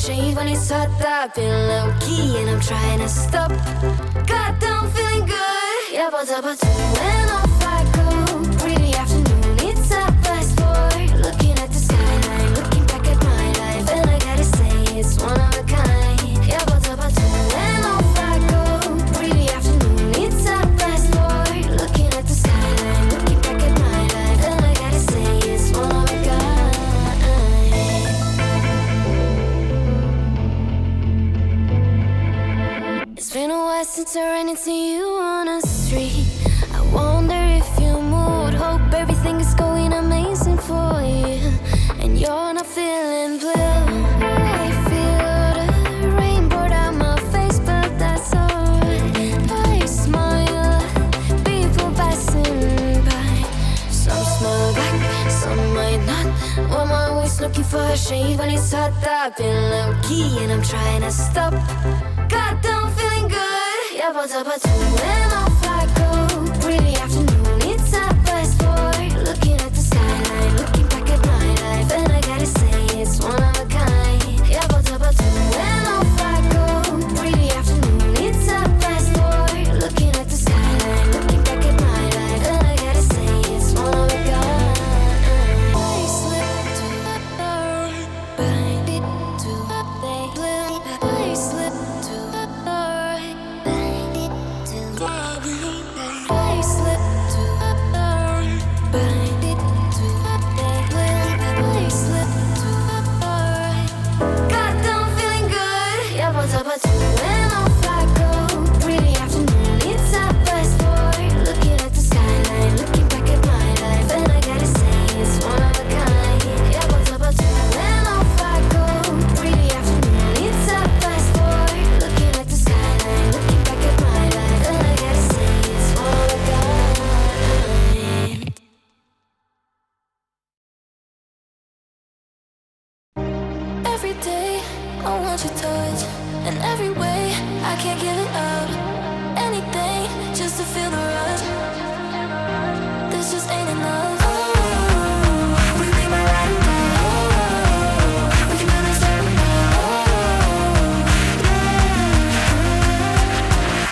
shade when it's hot. I've been low key and I'm trying to stop. Got down feeling good. Yeah, but when off I go. Pretty afternoon, it's a fast forward. Looking at the skyline, looking back at my life, and I gotta say it's one of a kind. Yeah, but when off I go. Pretty afternoon, it's a fast forward. Looking at the skyline, looking back at my life, and I gotta say it's one of a kind. It's been a while since I ran into you on the street. I wonder if you moved. Hope everything is going amazing for you, and you're not feeling blue. I feel the rain pour down my face, but that's alright. I smile at people passing by. Some smile back, some might not. Well, I'm always looking for a shade when it's hot. I've been low key and I'm trying to stop. Got down feeling good. Yeah, but when off I go. Pretty afternoon, it's a fast forward. Looking at the skyline, looking back at my life, and I gotta say it's one of a kind. Yeah, but when off I go. Pretty afternoon, it's a fast forward. Looking at the skyline, looking back at my life, and I gotta say it's one of a kind. I slip to the right, to the left. I slip to the right, to the left. I slip to the right, to the left. I slip to the right. Got down feeling good. Yeah, but when off I go. Pretty afternoon, it's a fast forward. Looking at the skyline, looking back at my life, and I gotta say it's one of a kind. Yeah, but when off I go. Pretty afternoon, it's a fast forward. Looking at the skyline, looking back at my life, and I gotta say it's one of a kind. Every day I want your touch, and every way I can't give it up. Anything just to feel the rush. This just ain't enough. Oh, we be my ride or die. Oh, we can do this every night. Oh, yeah.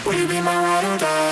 Will you be my ride or die?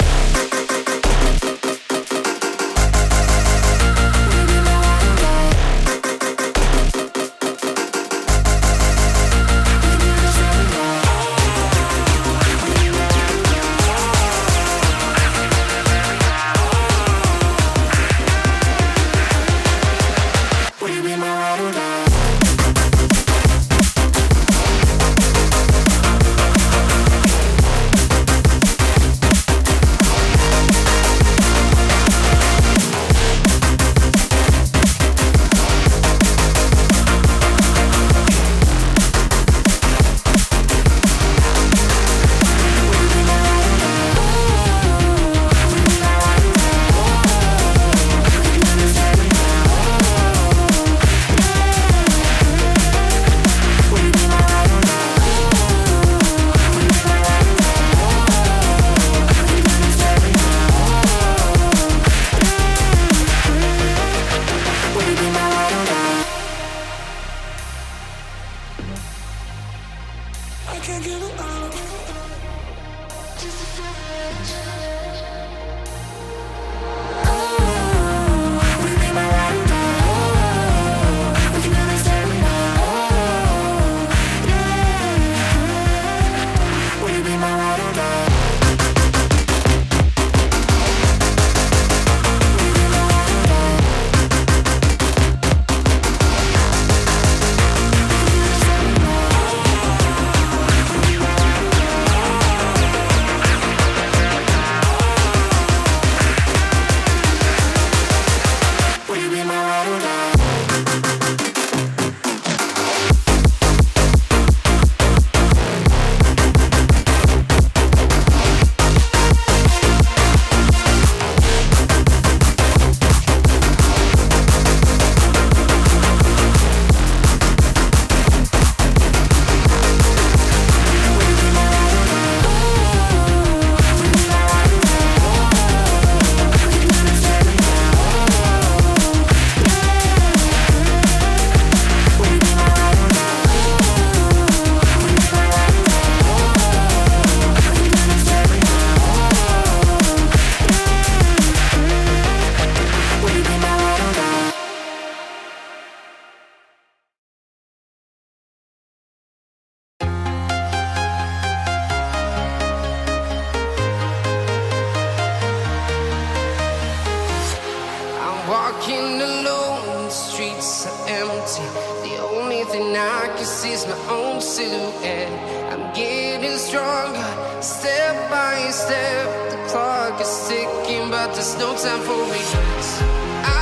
sees my own silhouette. I'm getting stronger, step by step. The clock is ticking, but there's no time for regrets.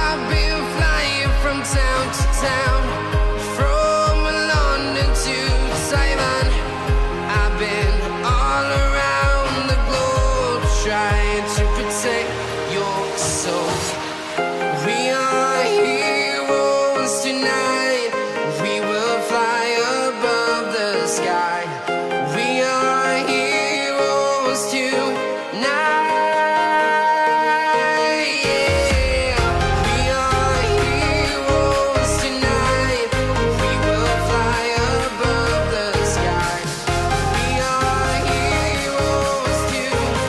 I've been flying from town to town, from London to Taiwan. I've been all around the globe, trying to protect your soul. We are heroes tonight. We will fly above the sky. We are heroes tonight. Yeah. We are heroes tonight. We will fly above the sky. We are heroes tonight.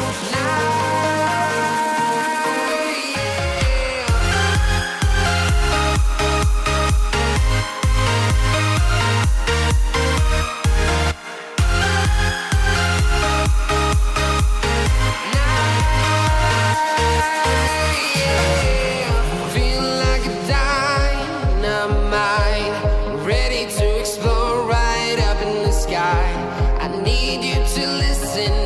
Feel like a dynamite, ready to explode right up in the sky. I need you to listen